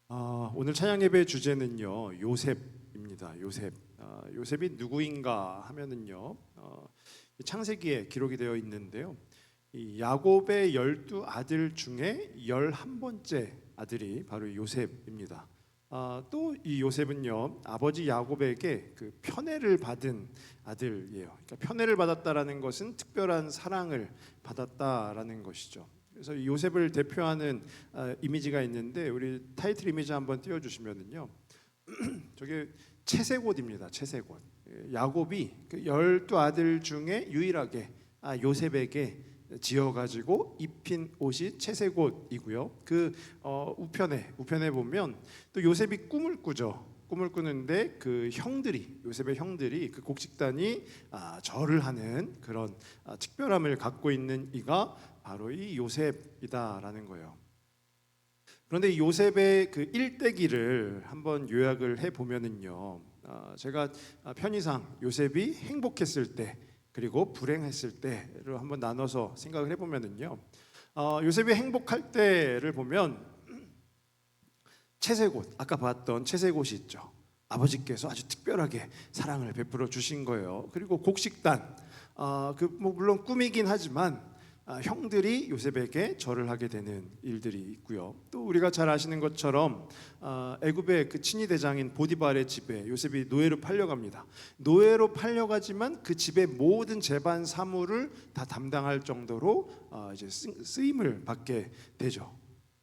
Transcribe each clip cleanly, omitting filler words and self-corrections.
오늘 찬양 예배의 주제는요 요셉입니다. 요셉. 요셉이 누구인가 하면은요 창세기에 기록이 되어 있는데요. 이 야곱의 12아들 중에 11번째 아들이 바로 요셉입니다. 또 이 요셉은요 아버지 야곱에게 그 편애를 받은 아들이에요. 그러니까 편애를 받았다라는 것은 특별한 사랑을 받았다라는 것이죠. 그래서 이 요셉을 대표하는 이미지가 있는데 우리 타이틀 이미지 한번 띄워주시면은요 저게 채색옷입니다. 채색옷. 야곱이 그 12아들 중에 유일하게 요셉에게 지어가지고 입힌 옷이 채색옷이고요. 그 우편에 보면 또 요셉이 꿈을 꾸죠. 꿈을 꾸는데 그 형들이 요셉의 형들이 그 곡식단이 절을 하는 그런 특별함을 갖고 있는 이가 바로 이 요셉이다라는 거예요. 그런데 이 요셉의 그 일대기를 한번 요약을 해 보면은요, 제가 편의상 요셉이 행복했을 때 그리고 불행했을 때를 한번 나눠서 생각을 해 보면은요, 요셉이 행복할 때를 보면 채색옷, 아까 봤던 채색옷이 있죠. 아버지께서 아주 특별하게 사랑을 베풀어 주신 거예요. 그리고 곡식단, 물론 꿈이긴 하지만 형들이 요셉에게 절을 하게 되는 일들이 있고요. 또 우리가 잘 아시는 것처럼 애굽의 그 친위 대장인 보디발의 집에 요셉이 노예로 팔려갑니다. 노예로 팔려가지만 그 집의 모든 재반 사무를 다 담당할 정도로 이제 쓰임을 받게 되죠.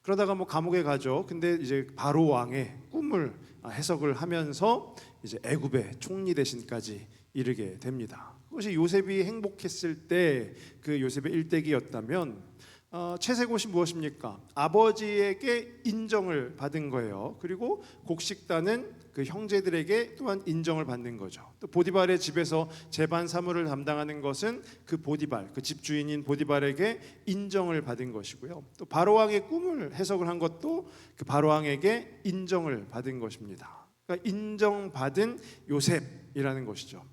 그러다가 뭐 감옥에 가죠. 근데 이제 바로 왕의 꿈을 해석을 하면서 이제 애굽의 총리 대신까지 이르게 됩니다. 그것이 요셉이 행복했을 때 그 요셉의 일대기였다면 채색옷이 무엇입니까? 아버지에게 인정을 받은 거예요. 그리고 곡식단은 그 형제들에게 또한 인정을 받는 거죠. 또 보디발의 집에서 재반 사무를 담당하는 것은 그 보디발, 그 집주인인 보디발에게 인정을 받은 것이고요. 또 바로왕의 꿈을 해석을 한 것도 그 바로왕에게 인정을 받은 것입니다. 그러니까 인정받은 요셉이라는 것이죠.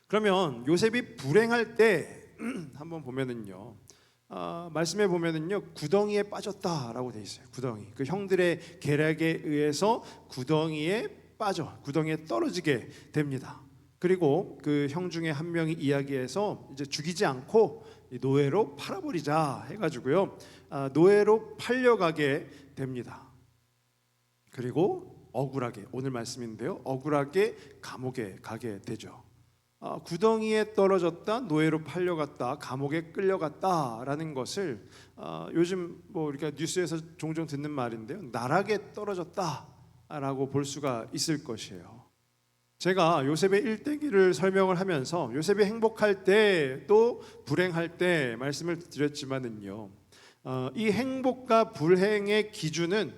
그러면 요셉이 불행할 때 한번 보면은요, 말씀에 보면은요 구덩이에 빠졌다라고 돼 있어요. 구덩이. 그 형들의 계략에 의해서 구덩이에 떨어지게 됩니다. 그리고 그 형 중에 한 명이 이야기해서 이제 죽이지 않고 노예로 팔아버리자 해가지고요, 노예로 팔려가게 됩니다. 그리고 억울하게, 오늘 말씀인데요, 억울하게 감옥에 가게 되죠. 구덩이에 떨어졌다, 노예로 팔려갔다, 감옥에 끌려갔다라는 것을 요즘 뭐 우리가 뉴스에서 종종 듣는 말인데요, 나락에 떨어졌다라고 볼 수가 있을 것이에요. 제가 요셉의 일대기를 설명을 하면서 요셉이 행복할 때 또 불행할 때 말씀을 드렸지만은요, 이 행복과 불행의 기준은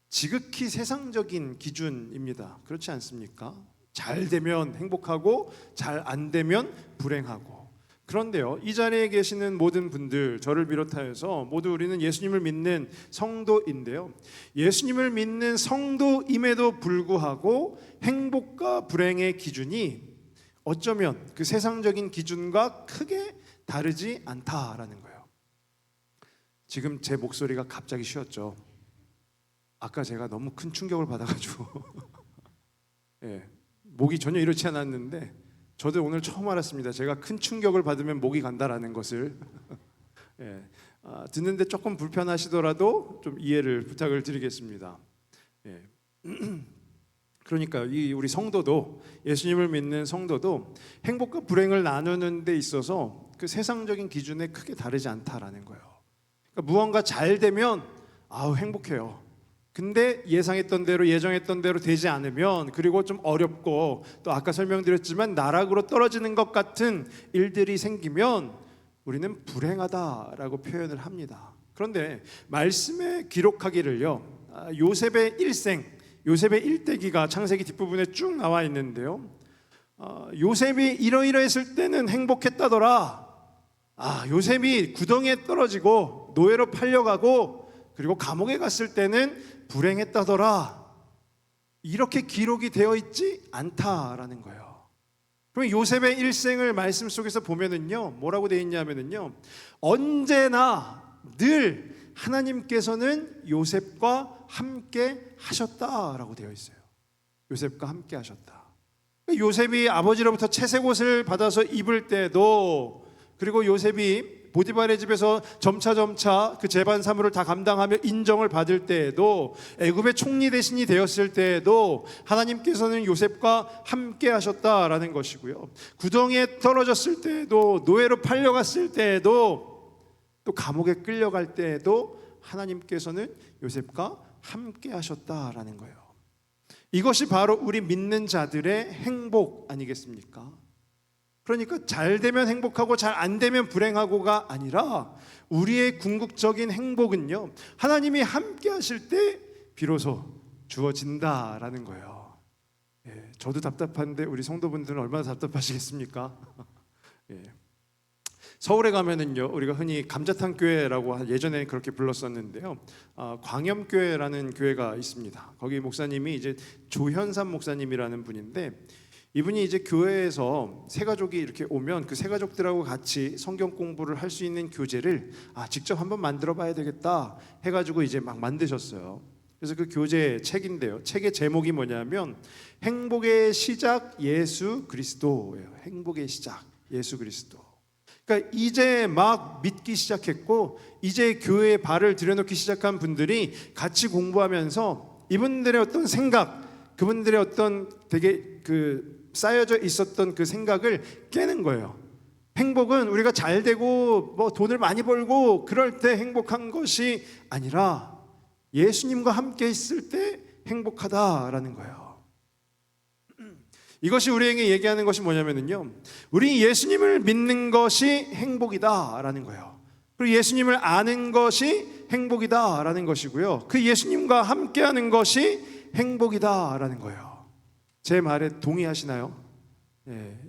지극히 세상적인 기준입니다. 그렇지 않습니까? 잘 되면 행복하고 잘 안 되면 불행하고. 그런데요, 이 자리에 계시는 모든 분들, 저를 비롯하여서 모두 우리는 예수님을 믿는 성도인데요, 예수님을 믿는 성도임에도 불구하고 행복과 불행의 기준이 어쩌면 그 세상적인 기준과 크게 다르지 않다라는 거예요. 지금 제 목소리가 갑자기 쉬었죠. 아까 제가 너무 큰 충격을 받아가지고 예, 목이 전혀 이렇지 않았는데 저도 오늘 처음 알았습니다. 제가 큰 충격을 받으면 목이 간다라는 것을 예, 듣는데 조금 불편하시더라도 좀 이해를 부탁을 드리겠습니다. 예. 그러니까 우리 성도도, 예수님을 믿는 성도도 행복과 불행을 나누는 데 있어서 그 세상적인 기준에 크게 다르지 않다라는 거예요. 그러니까 무언가 잘 되면 행복해요. 근데 예정했던 대로 되지 않으면, 그리고 좀 어렵고 또 아까 설명드렸지만 나락으로 떨어지는 것 같은 일들이 생기면 우리는 불행하다라고 표현을 합니다. 그런데 말씀에 기록하기를요, 요셉의 일생, 요셉의 일대기가 창세기 뒷부분에 쭉 나와 있는데요, 요셉이 이러이러했을 때는 행복했다더라, 요셉이 구덩이에 떨어지고 노예로 팔려가고 그리고 감옥에 갔을 때는 불행했다더라, 이렇게 기록이 되어 있지 않다라는 거예요. 그럼 요셉의 일생을 말씀 속에서 보면은요, 뭐라고 되어 있냐면은요, 언제나 늘 하나님께서는 요셉과 함께 하셨다라고 되어 있어요. 요셉과 함께 하셨다. 요셉이 아버지로부터 채색옷을 받아서 입을 때도, 그리고 요셉이 보디발의 집에서 점차 그 재반 사무를 다 감당하며 인정을 받을 때에도, 애굽의 총리 대신이 되었을 때에도 하나님께서는 요셉과 함께 하셨다라는 것이고요. 구덩이에 떨어졌을 때에도, 노예로 팔려갔을 때에도, 또 감옥에 끌려갈 때에도 하나님께서는 요셉과 함께 하셨다라는 거예요. 이것이 바로 우리 믿는 자들의 행복 아니겠습니까? 그러니까 잘 되면 행복하고 잘 안 되면 불행하고가 아니라, 우리의 궁극적인 행복은요, 하나님이 함께 하실 때 비로소 주어진다라는 거예요. 예, 저도 답답한데 우리 성도분들은 얼마나 답답하시겠습니까? 예. 서울에 가면은요, 우리가 흔히 감자탕 교회라고 예전에 그렇게 불렀었는데요, 광염교회라는 교회가 있습니다. 거기 목사님이 이제 조현삼 목사님이라는 분인데, 이분이 이제 교회에서 새 가족이 이렇게 오면 그 새 가족들하고 같이 성경 공부를 할 수 있는 교재를 직접 한번 만들어 봐야 되겠다 해가지고 이제 막 만드셨어요. 그래서 그 교재 책인데요, 책의 제목이 뭐냐면 행복의 시작 예수 그리스도예요. 행복의 시작 예수 그리스도. 그러니까 이제 막 믿기 시작했고, 이제 교회에 발을 들여놓기 시작한 분들이 같이 공부하면서 이분들의 어떤 생각, 그분들의 어떤 되게 쌓여져 있었던 그 생각을 깨는 거예요. 행복은 우리가 잘 되고 뭐 돈을 많이 벌고 그럴 때 행복한 것이 아니라 예수님과 함께 있을 때 행복하다라는 거예요. 이것이 우리에게 얘기하는 것이 뭐냐면요, 우리 예수님을 믿는 것이 행복이다라는 거예요. 그리고 예수님을 아는 것이 행복이다라는 것이고요, 그 예수님과 함께하는 것이 행복이다라는 거예요. 제 말에 동의하시나요?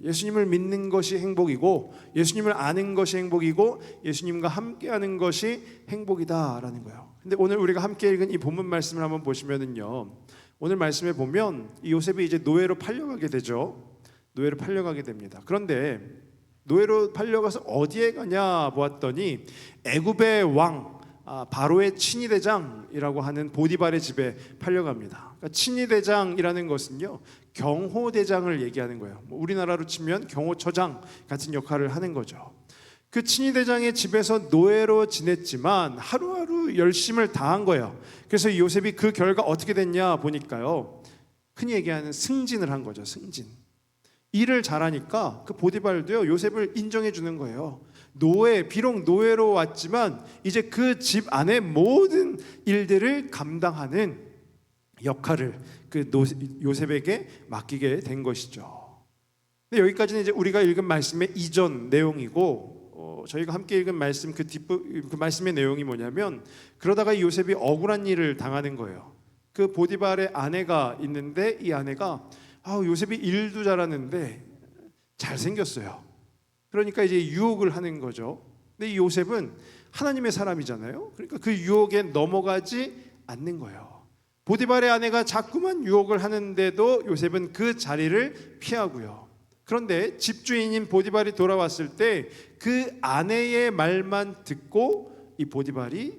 예수님을 믿는 것이 행복이고, 예수님을 아는 것이 행복이고, 예수님과 함께하는 것이 행복이다라는 거예요. 근데 오늘 우리가 함께 읽은 이 본문 말씀을 한번 보시면은요, 오늘 말씀에 보면 이 요셉이 이제 노예로 팔려가게 되죠. 노예로 팔려가게 됩니다. 그런데 노예로 팔려가서 어디에 가냐 보았더니 애굽의 왕 바로의 친위대장이라고 하는 보디발의 집에 팔려갑니다. 그러니까 친위대장이라는 것은요, 경호대장을 얘기하는 거예요. 우리나라로 치면 경호처장 같은 역할을 하는 거죠. 그 친위대장의 집에서 노예로 지냈지만 하루하루 열심을 다한 거예요. 그래서 요셉이 그 결과 어떻게 됐냐 보니까요, 흔히 얘기하는 승진을 한 거죠. 승진. 일을 잘하니까 그 보디발도요, 요셉을 인정해 주는 거예요. 비록 노예로 왔지만 이제 그 집 안의 모든 일들을 감당하는 역할을 요셉에게 맡기게 된 것이죠. 근데 여기까지는 이제 우리가 읽은 말씀의 이전 내용이고, 저희가 함께 읽은 말씀 그 말씀의 내용이 뭐냐면, 그러다가 이 요셉이 억울한 일을 당하는 거예요. 그 보디발의 아내가 있는데, 이 아내가 요셉이 일도 잘하는데 잘생겼어요. 그러니까 이제 유혹을 하는 거죠. 근데 이 요셉은 하나님의 사람이잖아요. 그러니까 그 유혹에 넘어가지 않는 거예요. 보디발의 아내가 자꾸만 유혹을 하는데도 요셉은 그 자리를 피하고요. 그런데 집주인인 보디발이 돌아왔을 때 그 아내의 말만 듣고 이 보디발이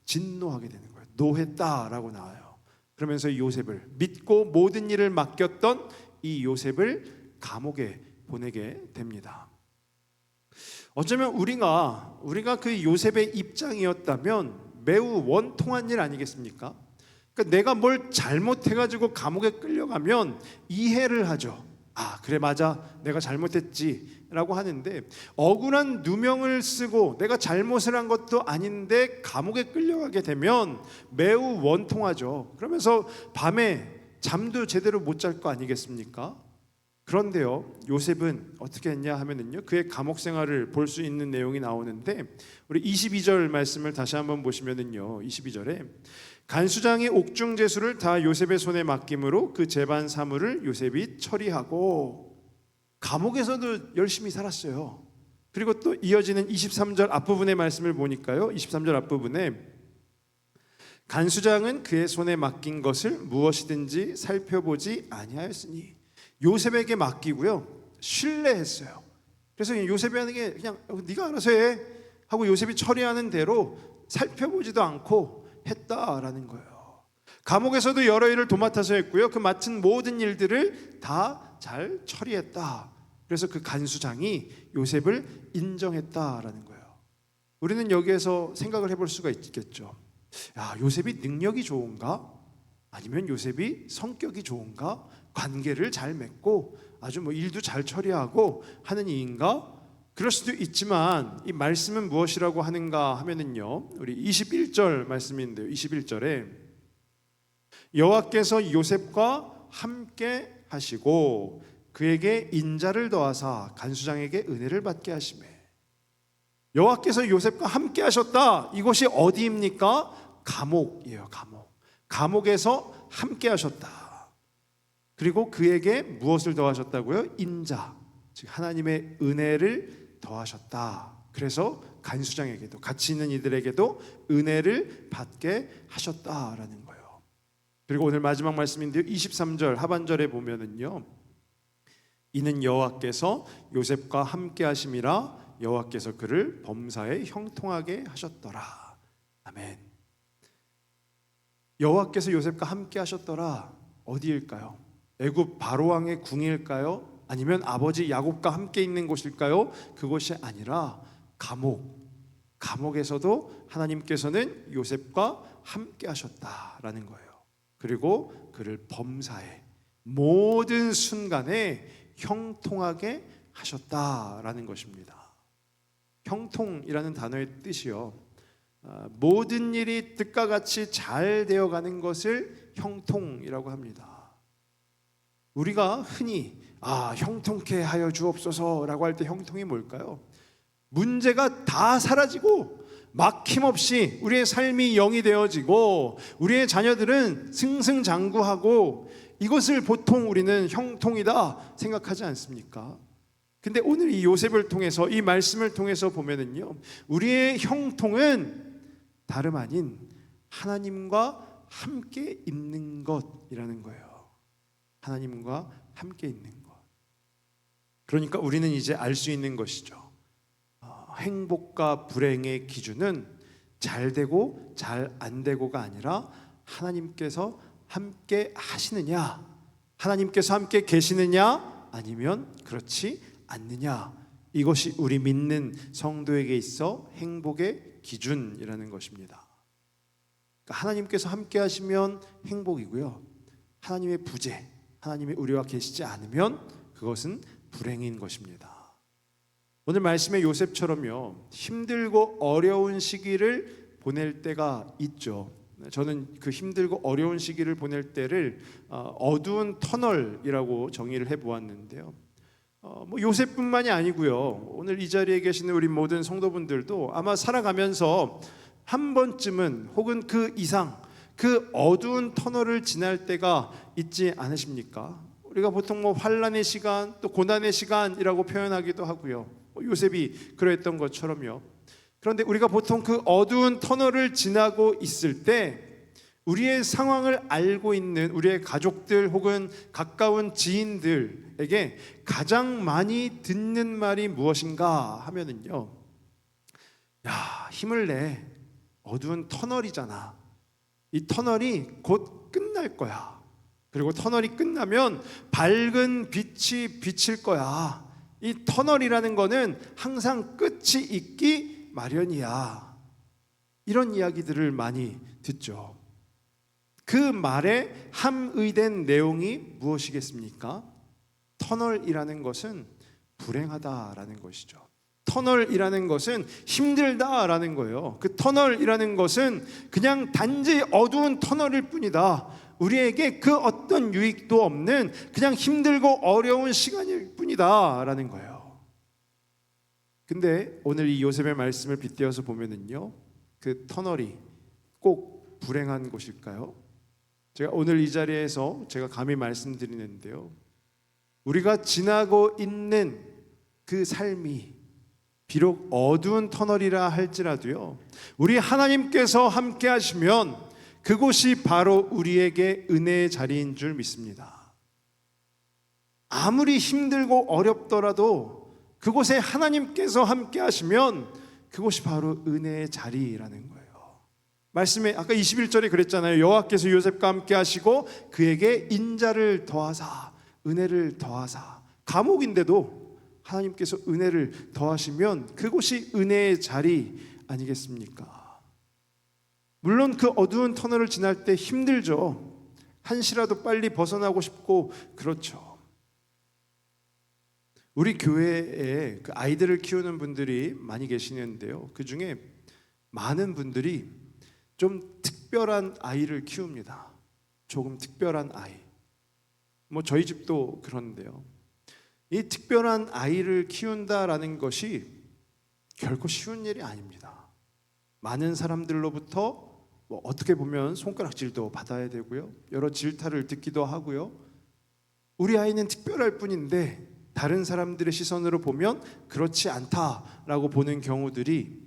진노하게 되는 거예요. 노했다라고 나와요. 그러면서 이 요셉을 믿고 모든 일을 맡겼던 이 요셉을 감옥에 보내게 됩니다. 어쩌면 우리가 그 요셉의 입장이었다면 매우 원통한 일 아니겠습니까? 그러니까 내가 뭘 잘못해가지고 감옥에 끌려가면 이해를 하죠. 그래 맞아, 내가 잘못했지 라고 하는데, 억울한 누명을 쓰고 내가 잘못을 한 것도 아닌데 감옥에 끌려가게 되면 매우 원통하죠. 그러면서 밤에 잠도 제대로 못 잘 거 아니겠습니까? 그런데요, 요셉은 어떻게 했냐 하면은요, 그의 감옥 생활을 볼 수 있는 내용이 나오는데, 우리 22절 말씀을 다시 한번 보시면은요, 22절에 간수장의 옥중제수를 다 요셉의 손에 맡김으로 그 재반 사물을 요셉이 처리하고, 감옥에서도 열심히 살았어요. 그리고 또 이어지는 23절 앞부분의 말씀을 보니까요, 23절 앞부분에 간수장은 그의 손에 맡긴 것을 무엇이든지 살펴보지 아니하였으니, 요셉에게 맡기고요, 신뢰했어요. 그래서 요셉에게 그냥 네가 알아서 해 하고 요셉이 처리하는 대로 살펴보지도 않고 했다라는 거예요. 감옥에서도 여러 일을 도맡아서 했고요. 그 맡은 모든 일들을 다 잘 처리했다. 그래서 그 간수장이 요셉을 인정했다라는 거예요. 우리는 여기에서 생각을 해볼 수가 있겠죠. 야, 요셉이 능력이 좋은가? 아니면 요셉이 성격이 좋은가? 관계를 잘 맺고 아주 일도 잘 처리하고 하는 이인가? 그럴 수도 있지만 이 말씀은 무엇이라고 하는가 하면은요, 우리 21절 말씀인데요. 21절에 여호와께서 요셉과 함께 하시고 그에게 인자를 더하사 간수장에게 은혜를 받게 하시매. 여호와께서 요셉과 함께 하셨다. 이곳이 어디입니까? 감옥이에요. 감옥에서 함께 하셨다. 그리고 그에게 무엇을 더하셨다고요? 인자, 즉 하나님의 은혜를 더하셨다. 그래서 간수장에게도, 같이 있는 이들에게도 은혜를 받게 하셨다라는 거예요. 그리고 오늘 마지막 말씀인데요, 23절 하반절에 보면은요, 이는 여호와께서 요셉과 함께 하심이라 여호와께서 그를 범사에 형통하게 하셨더라. 아멘. 여호와께서 요셉과 함께 하셨더라. 어디일까요? 애굽 바로왕의 궁일까요? 아니면 아버지 야곱과 함께 있는 곳일까요? 그곳이 아니라 감옥에서도 하나님께서는 요셉과 함께 하셨다라는 거예요. 그리고 그를 범사에 모든 순간에 형통하게 하셨다라는 것입니다. 형통이라는 단어의 뜻이요, 모든 일이 뜻과 같이 잘 되어가는 것을 형통이라고 합니다. 우리가 흔히 형통케 하여 주옵소서라고 할 때 형통이 뭘까요? 문제가 다 사라지고 막힘없이 우리의 삶이 영이 되어지고 우리의 자녀들은 승승장구하고, 이것을 보통 우리는 형통이다 생각하지 않습니까? 근데 오늘 이 요셉을 통해서, 이 말씀을 통해서 보면은요, 우리의 형통은 다름 아닌 하나님과 함께 있는 것이라는 거예요. 하나님과 함께 있는 것. 그러니까 우리는 이제 알 수 있는 것이죠. 행복과 불행의 기준은 잘 되고 잘 안 되고가 아니라 하나님께서 함께 하시느냐, 하나님께서 함께 계시느냐, 아니면 그렇지 않느냐. 이것이 우리 믿는 성도에게 있어 행복의 기준이라는 것입니다. 그러니까 하나님께서 함께 하시면 행복이고요, 하나님의 부재, 하나님이 우리와 계시지 않으면 그것은 불행인 것입니다. 오늘 말씀의 요셉처럼요, 힘들고 어려운 시기를 보낼 때가 있죠. 저는 그 힘들고 어려운 시기를 보낼 때를 어두운 터널이라고 정의를 해보았는데요. 요셉뿐만이 아니고요, 오늘 이 자리에 계시는 우리 모든 성도분들도 아마 살아가면서 한 번쯤은 혹은 그 이상 그 어두운 터널을 지날 때가 있지 않으십니까? 우리가 보통 환난의 시간, 또 고난의 시간이라고 표현하기도 하고요, 요셉이 그랬던 것처럼요. 그런데 우리가 보통 그 어두운 터널을 지나고 있을 때 우리의 상황을 알고 있는 우리의 가족들 혹은 가까운 지인들에게 가장 많이 듣는 말이 무엇인가 하면은요, 야, 힘을 내. 어두운 터널이잖아. 이 터널이 곧 끝날 거야. 그리고 터널이 끝나면 밝은 빛이 비칠 거야. 이 터널이라는 거는 항상 끝이 있기 마련이야. 이런 이야기들을 많이 듣죠. 그 말에 함의된 내용이 무엇이겠습니까? 터널이라는 것은 불행하다라는 것이죠. 터널이라는 것은 힘들다라는 거예요. 그 터널이라는 것은 그냥 단지 어두운 터널일 뿐이다. 우리에게 그 어떤 유익도 없는 그냥 힘들고 어려운 시간일 뿐이다 라는 거예요. 근데 오늘 이 요셉의 말씀을 빗대어서 보면은요, 그 터널이 꼭 불행한 곳일까요? 제가 오늘 이 자리에서 제가 감히 말씀드리는데요, 우리가 지나고 있는 그 삶이 비록 어두운 터널이라 할지라도요, 우리 하나님께서 함께 하시면 그곳이 바로 우리에게 은혜의 자리인 줄 믿습니다. 아무리 힘들고 어렵더라도 그곳에 하나님께서 함께 하시면 그곳이 바로 은혜의 자리라는 거예요. 말씀에 아까 21절에 그랬잖아요. 여호와께서 요셉과 함께 하시고 그에게 인자를 더하사 은혜를 더하사. 감옥인데도 하나님께서 은혜를 더하시면 그곳이 은혜의 자리 아니겠습니까? 물론 그 어두운 터널을 지날 때 힘들죠. 한시라도 빨리 벗어나고 싶고 그렇죠. 우리 교회에 그 아이들을 키우는 분들이 많이 계시는데요. 그 중에 많은 분들이 좀 특별한 아이를 키웁니다. 조금 특별한 아이. 뭐 저희 집도 그런데요. 이 특별한 아이를 키운다라는 것이 결코 쉬운 일이 아닙니다. 많은 사람들로부터 어떻게 보면 손가락질도 받아야 되고요. 여러 질타를 듣기도 하고요. 우리 아이는 특별할 뿐인데 다른 사람들의 시선으로 보면 그렇지 않다라고 보는 경우들이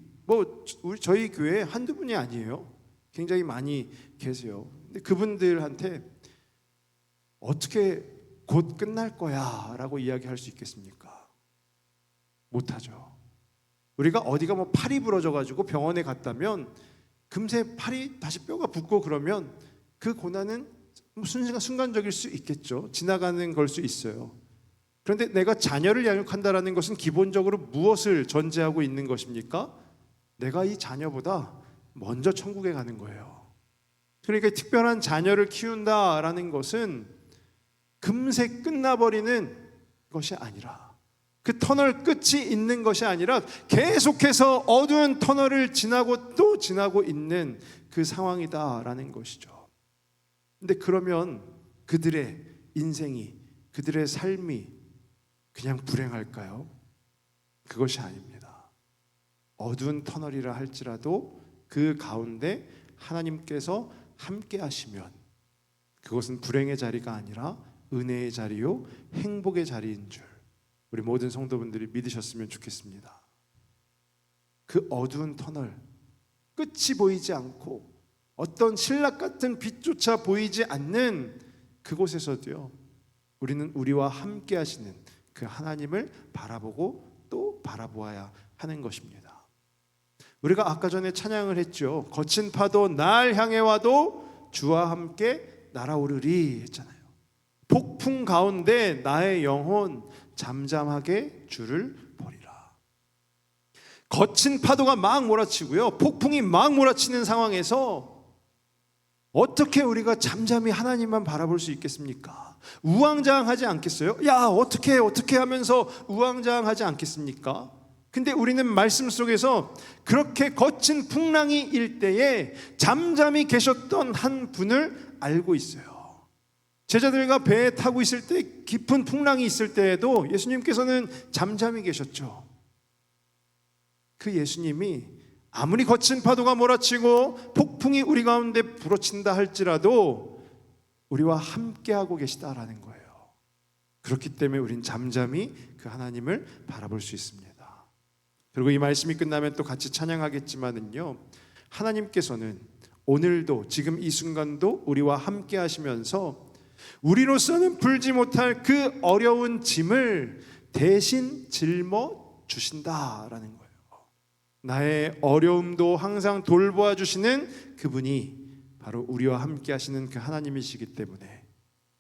저희 교회에 한두 분이 아니에요. 굉장히 많이 계세요. 근데 그분들한테 어떻게 곧 끝날 거야 라고 이야기할 수 있겠습니까? 못하죠. 우리가 어디가 팔이 부러져 가지고 병원에 갔다면 금세 팔이 다시 뼈가 붓고 그러면 그 고난은 순간적일 수 있겠죠. 지나가는 걸 수 있어요. 그런데 내가 자녀를 양육한다라는 것은 기본적으로 무엇을 전제하고 있는 것입니까? 내가 이 자녀보다 먼저 천국에 가는 거예요. 그러니까 특별한 자녀를 키운다라는 것은 금세 끝나버리는 것이 아니라 그 터널 끝이 있는 것이 아니라 계속해서 어두운 터널을 지나고 또 지나고 있는 그 상황이다라는 것이죠. 근데 그러면 그들의 인생이, 그들의 삶이 그냥 불행할까요? 그것이 아닙니다. 어두운 터널이라 할지라도 그 가운데 하나님께서 함께 하시면 그것은 불행의 자리가 아니라 은혜의 자리요 행복의 자리인 줄 우리 모든 성도분들이 믿으셨으면 좋겠습니다. 그 어두운 터널, 끝이 보이지 않고 어떤 신락 같은 빛조차 보이지 않는 그곳에서도요, 우리는 우리와 함께 하시는 그 하나님을 바라보고 또 바라보아야 하는 것입니다. 우리가 아까 전에 찬양을 했죠. 거친 파도 날 향해 와도 주와 함께 날아오르리 했잖아요. 폭풍 가운데 나의 영혼 잠잠하게 주를 보리라. 거친 파도가 막 몰아치고요, 폭풍이 막 몰아치는 상황에서 어떻게 우리가 잠잠히 하나님만 바라볼 수 있겠습니까? 우왕좌왕하지 않겠어요? 야, 어떻게 하면서 우왕좌왕하지 않겠습니까? 근데 우리는 말씀 속에서 그렇게 거친 풍랑이 일 때에 잠잠히 계셨던 한 분을 알고 있어요. 제자들과 배에 타고 있을 때, 깊은 풍랑이 있을 때에도 예수님께서는 잠잠히 계셨죠. 그 예수님이 아무리 거친 파도가 몰아치고 폭풍이 우리 가운데 불어친다 할지라도 우리와 함께하고 계시다라는 거예요. 그렇기 때문에 우린 잠잠히 그 하나님을 바라볼 수 있습니다. 그리고 이 말씀이 끝나면 또 같이 찬양하겠지만은요, 하나님께서는 오늘도 지금 이 순간도 우리와 함께 하시면서 우리로서는 풀지 못할 그 어려운 짐을 대신 짊어 주신다라는 거예요. 나의 어려움도 항상 돌보아 주시는 그분이 바로 우리와 함께 하시는 그 하나님이시기 때문에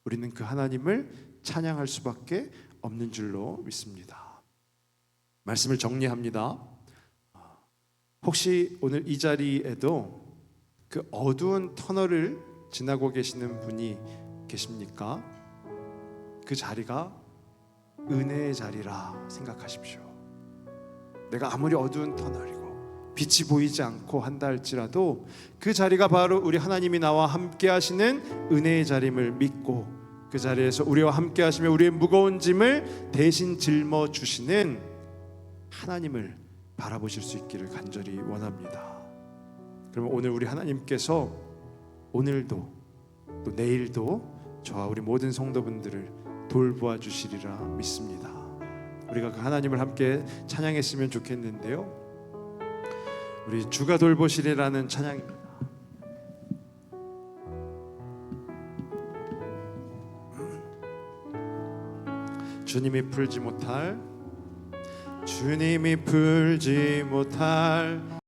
우리는 그 하나님을 찬양할 수밖에 없는 줄로 믿습니다. 말씀을 정리합니다. 혹시 오늘 이 자리에도 그 어두운 터널을 지나고 계시는 분이 계십니까? 그 자리가 은혜의 자리라 생각하십시오. 내가 아무리 어두운 터널이고 빛이 보이지 않고 한다 할지라도 그 자리가 바로 우리 하나님이 나와 함께 하시는 은혜의 자리임을 믿고 그 자리에서 우리와 함께 하시며 우리의 무거운 짐을 대신 짊어 주시는 하나님을 바라보실 수 있기를 간절히 원합니다. 그러면 오늘 우리 하나님께서 오늘도 또 내일도 저와 우리 모든 성도분들을 돌보아 주시리라 믿습니다. 우리가 그 하나님을 함께 찬양했으면 좋겠는데요, 우리 주가 돌보시리라는 찬양입니다. 주님이 풀지 못할